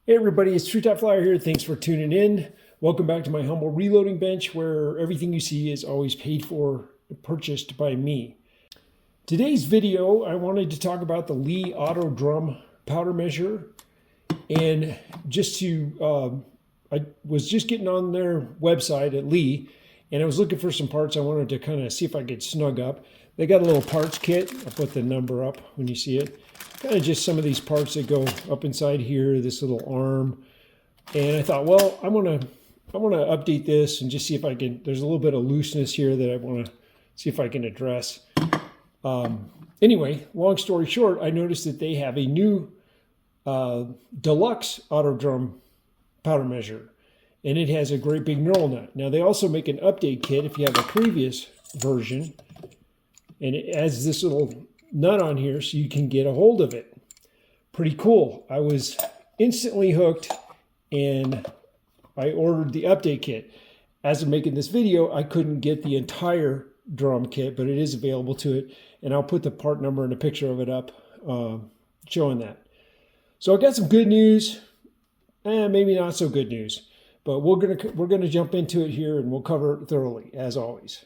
Hey everybody, it's True Top Flyer here. Thanks for tuning in. Welcome back to my humble reloading bench where everything you see is always paid for, purchased by me. Today's video, I wanted to talk about the Lee Auto Drum powder measure. And I was just getting on their website at Lee and I was looking for some parts. I wanted to kind of see if I could snug up. They got a little parts kit. I'll put the number up when you see it. Kind of just some of these parts that go up inside here, this little arm. And I thought, well, I want to update this and just see if I can, there's a little bit of looseness here that I want to see if I can address. Anyway, long story short, I noticed that they have a new Deluxe Auto Drum powder measure. And it has a great big knurl nut. Now they also make an update kit if you have a previous version. And it adds this little nut on here so you can get a hold of it. Pretty cool. I was instantly hooked and I ordered the update kit. As of making this video, I couldn't get the entire drum kit, but it is available to it. And I'll put the part number and a picture of it up showing that. So I got some good news, maybe not so good news, but we're gonna jump into it here and we'll cover it thoroughly as always.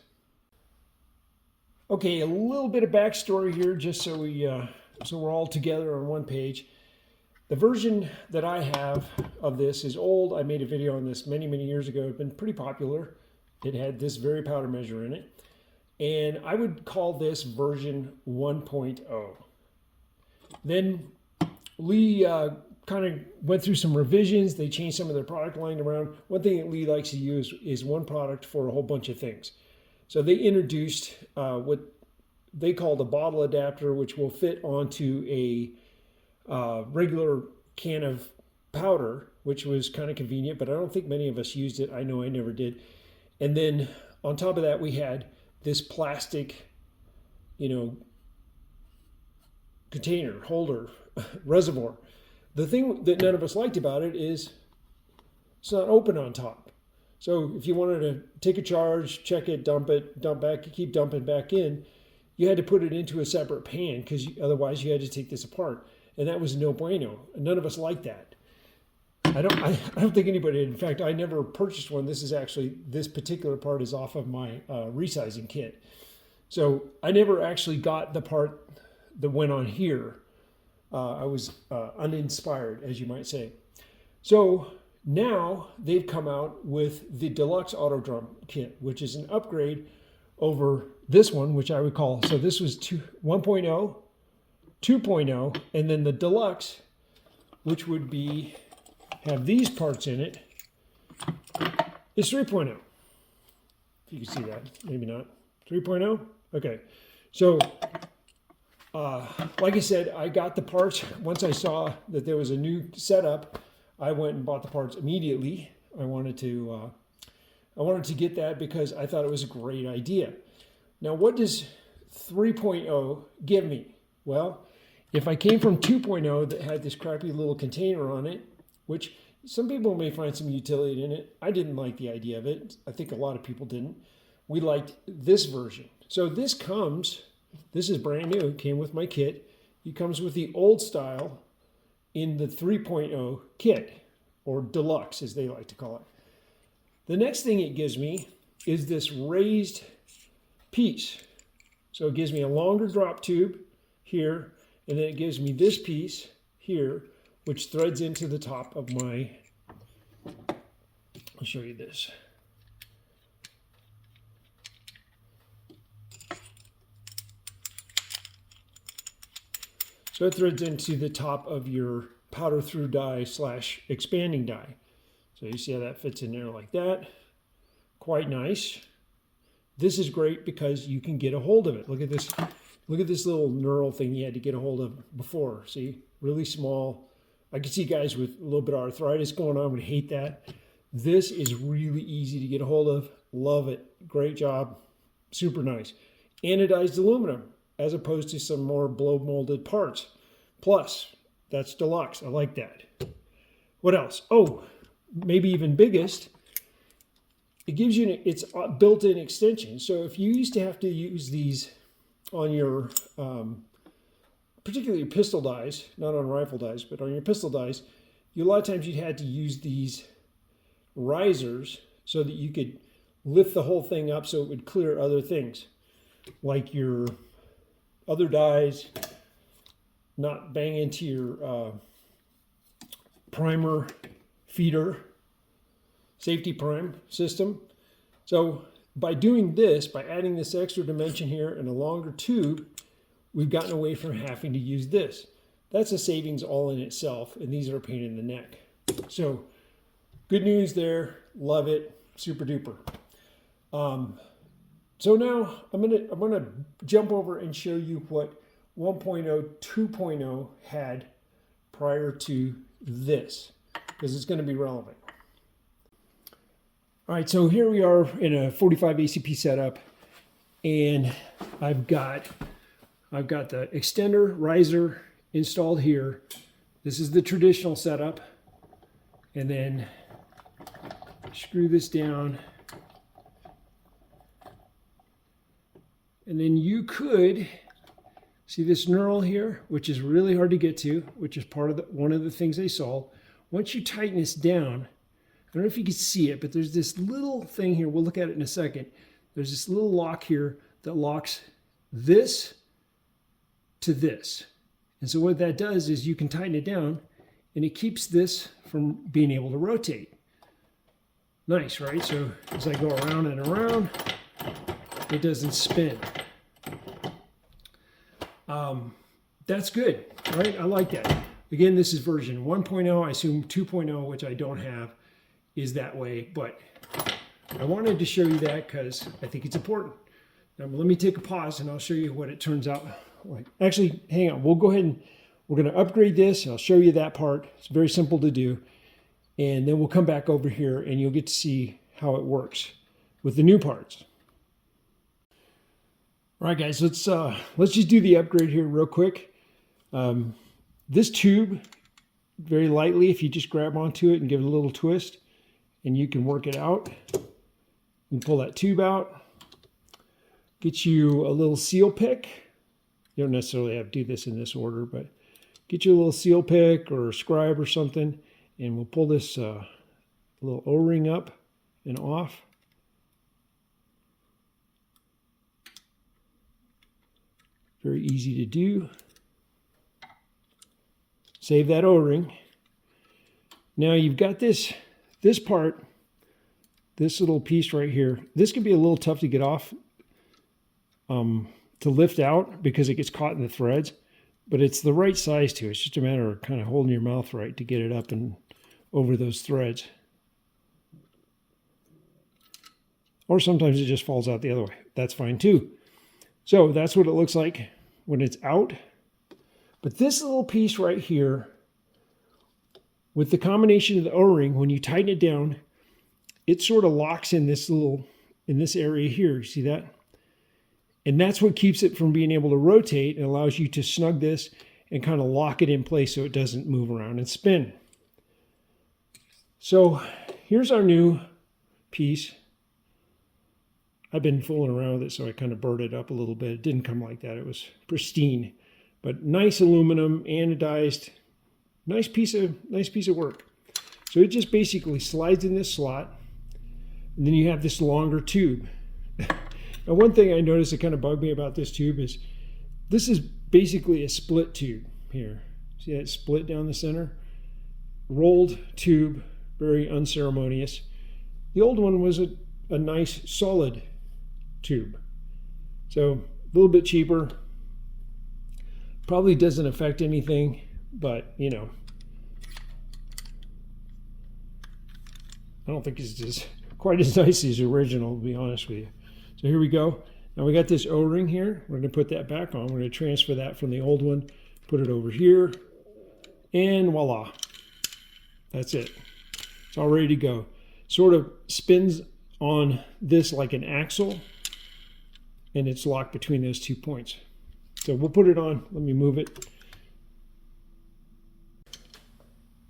Okay, a little bit of backstory here, just so we're all together on one page. The version that I have of this is old. I made a video on this many years ago. It's been pretty popular. It had this very powder measure in it. And I would call this version 1.0. Then Lee kind of went through some revisions. They changed some of their product line around. One thing that Lee likes to use is one product for a whole bunch of things. So they introduced what they call the bottle adapter, which will fit onto a regular can of powder, which was kind of convenient, but I don't think many of us used it. I know I never did. And then on top of that, we had this plastic, container, holder, reservoir. The thing that none of us liked about it is it's not open on top. So if you wanted to take a charge, check it, dump back, keep dumping back in, you had to put it into a separate pan because otherwise you had to take this apart. And that was no bueno. None of us liked that. I don't think anybody, in fact, I never purchased one. This particular part is off of my resizing kit. So I never actually got the part that went on here. I was uninspired, as you might say. So now they've come out with the Deluxe Auto Drum kit, which is an upgrade over this one, which I would call, so this was 1.0, 2.0, and then the Deluxe, which would have these parts in it, is 3.0. If you can see that, maybe not. 3.0? Okay. So, like I said, I got the parts. Once I saw that there was a new setup, I went and bought the parts immediately. I wanted to get that because I thought it was a great idea. Now, what does 3.0 give me? Well, if I came from 2.0 that had this crappy little container on it, which some people may find some utility in it, I didn't like the idea of it. I think a lot of people didn't. We liked this version. So this is brand new. It came with my kit. It comes with the old style in the 3.0 kit, or Deluxe as they like to call it. The next thing it gives me is this raised piece. So it gives me a longer drop tube here, and then it gives me this piece here, which threads into the top of my, I'll show you this. So it threads into the top of your powder through die / expanding die. So you see how that fits in there like that. Quite nice. This is great because you can get a hold of it. Look at this little knurl thing you had to get a hold of before. See, really small. I can see guys with a little bit of arthritis going on would hate that. This is really easy to get a hold of. Love it. Great job. Super nice. Anodized aluminum, as opposed to some more blow molded parts. Plus, that's Deluxe. I like that. What else? Oh, maybe even biggest, it gives you it's built-in extension. So if you used to have to use these on your particularly your pistol dies, not on rifle dies, but on your pistol dies, a lot of times you'd had to use these risers so that you could lift the whole thing up so it would clear other things, like your other dies not bang into your primer feeder safety prime system. So by doing this, by adding this extra dimension here and a longer tube, we've gotten away from having to use this. That's a savings all in itself, and these are a pain in the neck. So good news there, love it, super duper. So now I'm gonna jump over and show you what 1.0, 2.0 had prior to this, because it's going to be relevant. All right, so here we are in a 45 ACP setup, and I've got the extender riser installed here. This is the traditional setup, and then screw this down, and then you could see this knurl here, which is really hard to get to, which is part of one of the things they solve. Once you tighten this down, I don't know if you can see it, but there's this little thing here. We'll look at it in a second. There's this little lock here that locks this to this. And so what that does is you can tighten it down, and it keeps this from being able to rotate. Nice, right? So as I go around and around, it doesn't spin. That's good, right? I like that. Again, this is version 1.0. I assume 2.0, which I don't have, is that way, but I wanted to show you that because I think it's important. Now, let me take a pause and I'll show you what it turns out like. Actually, hang on. We'll go ahead and we're going to upgrade this. I'll show you that part. It's very simple to do. And then we'll come back over here and you'll get to see how it works with the new parts. All right, guys, let's just do the upgrade here real quick. This tube, very lightly, if you just grab onto it and give it a little twist, and you can work it out. You pull that tube out. Get you a little seal pick. You don't necessarily have to do this in this order, but get you a little seal pick or a scribe or something, and we'll pull this little O-ring up and off. Very easy to do. Save that O-ring. Now you've got this part, this little piece right here. This can be a little tough to get off, to lift out because it gets caught in the threads, but it's the right size too. It's just a matter of kind of holding your mouth right to get it up and over those threads. Or sometimes it just falls out the other way. That's fine too. So that's what it looks like when it's out. But this little piece right here, with the combination of the O-ring, when you tighten it down, it sort of locks in this area here. You see that? And that's what keeps it from being able to rotate and allows you to snug this and kind of lock it in place so it doesn't move around and spin. So here's our new piece. I've been fooling around with it, so I kind of burred it up a little bit. It didn't come like that. It was pristine, but nice aluminum, anodized, nice piece of work. So it just basically slides in this slot, and then you have this longer tube. Now, one thing I noticed that kind of bugged me about this tube is this is basically a split tube here. See that split down the center? Rolled tube, very unceremonious. The old one was a nice solid tube. So a little bit cheaper. Probably doesn't affect anything, but you know, I don't think it's just quite as nice as the original, to be honest with you. So here we go. Now we got this O-ring here. We're going to put that back on. We're going to transfer that from the old one, put it over here, and voila. That's it. It's all ready to go. Sort of spins on this like an axle, and it's locked between those 2 points. So we'll put it on. Let me move it.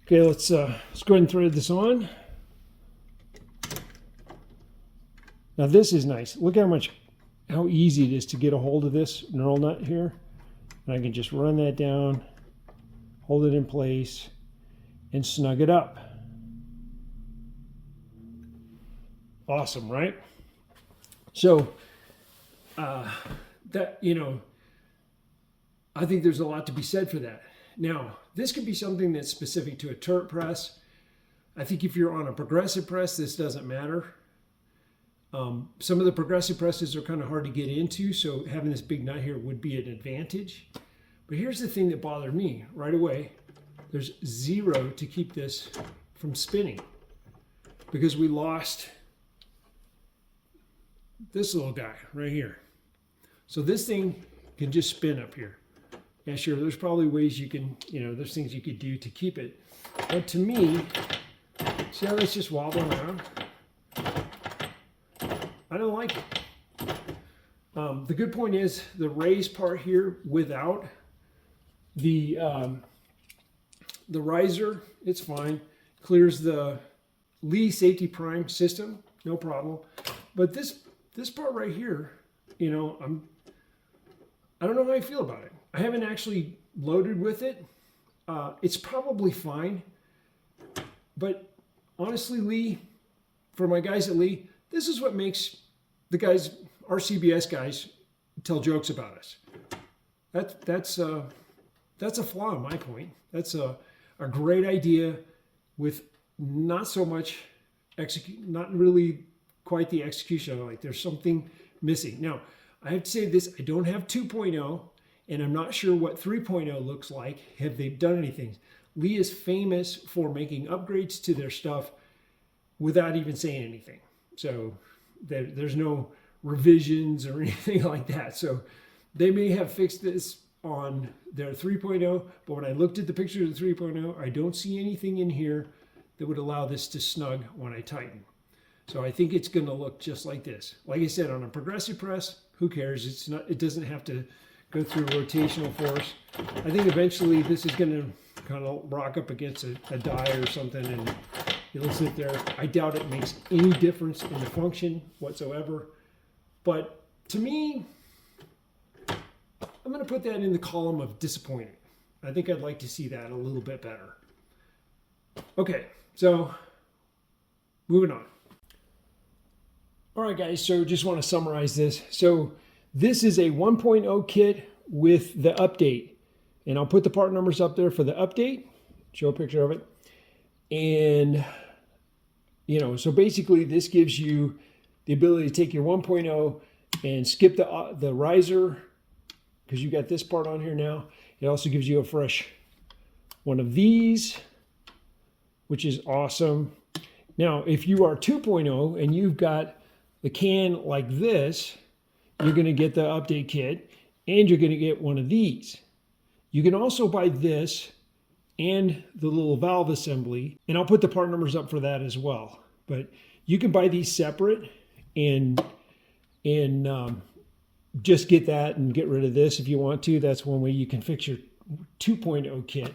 Okay, let's go ahead and thread this on. Now this is nice. Look how easy it is to get a hold of this knurl nut here. And I can just run that down, hold it in place, and snug it up. Awesome, right? So that, you know, I think there's a lot to be said for that. Now, this could be something that's specific to a turret press. I think if you're on a progressive press, this doesn't matter. Some of the progressive presses are kind of hard to get into, so having this big nut here would be an advantage. But here's the thing that bothered me right away. There's 0 to keep this from spinning because we lost this little guy right here. So this thing can just spin up here. Yeah, sure, there's probably ways you can, you know, there's things you could do to keep it. But to me, see how that's just wobbling around? I don't like it. The good point is the raised part here without the riser, it's fine. Clears the Lee safety prime system, no problem. But this part right here, you know, I don't know how I feel about it. I haven't actually loaded with it. It's probably fine. But honestly, Lee, for my guys at Lee, this is what makes the guys, our CBS guys, tell jokes about us. That's a flaw in my point. That's a great idea with not so much not really quite the execution. Like there's something missing. Now, I have to say this, I don't have 2.0 and I'm not sure what 3.0 looks like. Have they done anything? Lee is famous for making upgrades to their stuff without even saying anything. So there's no revisions or anything like that. So they may have fixed this on their 3.0, but when I looked at the picture of the 3.0, I don't see anything in here that would allow this to snug when I tighten. So I think it's going to look just like this. Like I said, on a progressive press, who cares? It doesn't have to go through rotational force. I think eventually this is going to kind of rock up against a die or something and it'll sit there. I doubt it makes any difference in the function whatsoever. But to me, I'm going to put that in the column of disappointing. I think I'd like to see that a little bit better. Okay, so moving on. All right, guys, so just want to summarize this. So this is a 1.0 kit with the update. And I'll put the part numbers up there for the update, show a picture of it. And, you know, so basically this gives you the ability to take your 1.0 and skip the riser, because you got this part on here now. It also gives you a fresh one of these, which is awesome. Now, if you are 2.0 and you've got the can like this, you're going to get the update kit and you're going to get one of these. You can also buy this and the little valve assembly, and I'll put the part numbers up for that as well. But you can buy these separate and just get that and get rid of this if you want to. That's one way you can fix your 2.0 kit.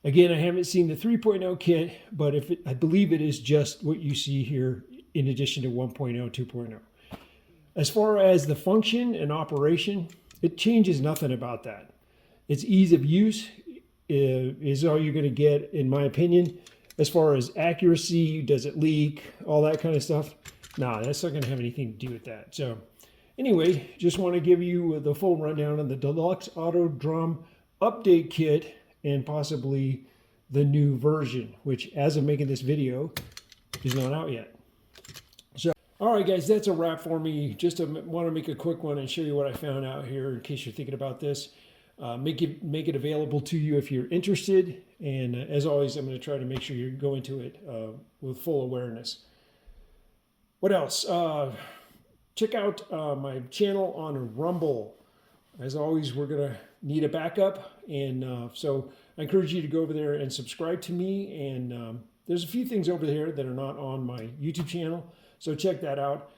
Again, I haven't seen the 3.0 kit, but I believe it is just what you see here in addition to 1.0, 2.0. As far as the function and operation, it changes nothing about that. Its ease of use is all you're going to get, in my opinion. As far as accuracy, does it leak, all that kind of stuff, nah, that's not going to have anything to do with that. So anyway, just want to give you the full rundown of the Deluxe Auto Drum Update Kit and possibly the new version, which as of making this video is not out yet. So, all right, guys, that's a wrap for me. Just want to make a quick one and show you what I found out here in case you're thinking about this. Make it available to you if you're interested. And as always, I'm going to try to make sure you go into it with full awareness. What else? Check out my channel on Rumble. As always, we're going to need a backup. And so I encourage you to go over there and subscribe to me. And there's a few things over there that are not on my YouTube channel. So check that out.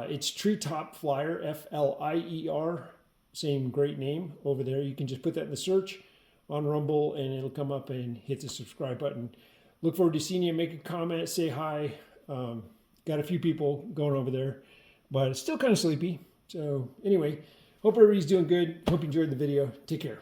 It's Treetop Flyer, F-L-I-E-R. Same great name over there. You can just put that in the search on Rumble and it'll come up and hit the subscribe button. Look forward to seeing you. Make a comment, say hi. Got a few people going over there, but it's still kind of sleepy. So anyway, hope everybody's doing good. Hope you enjoyed the video. Take care.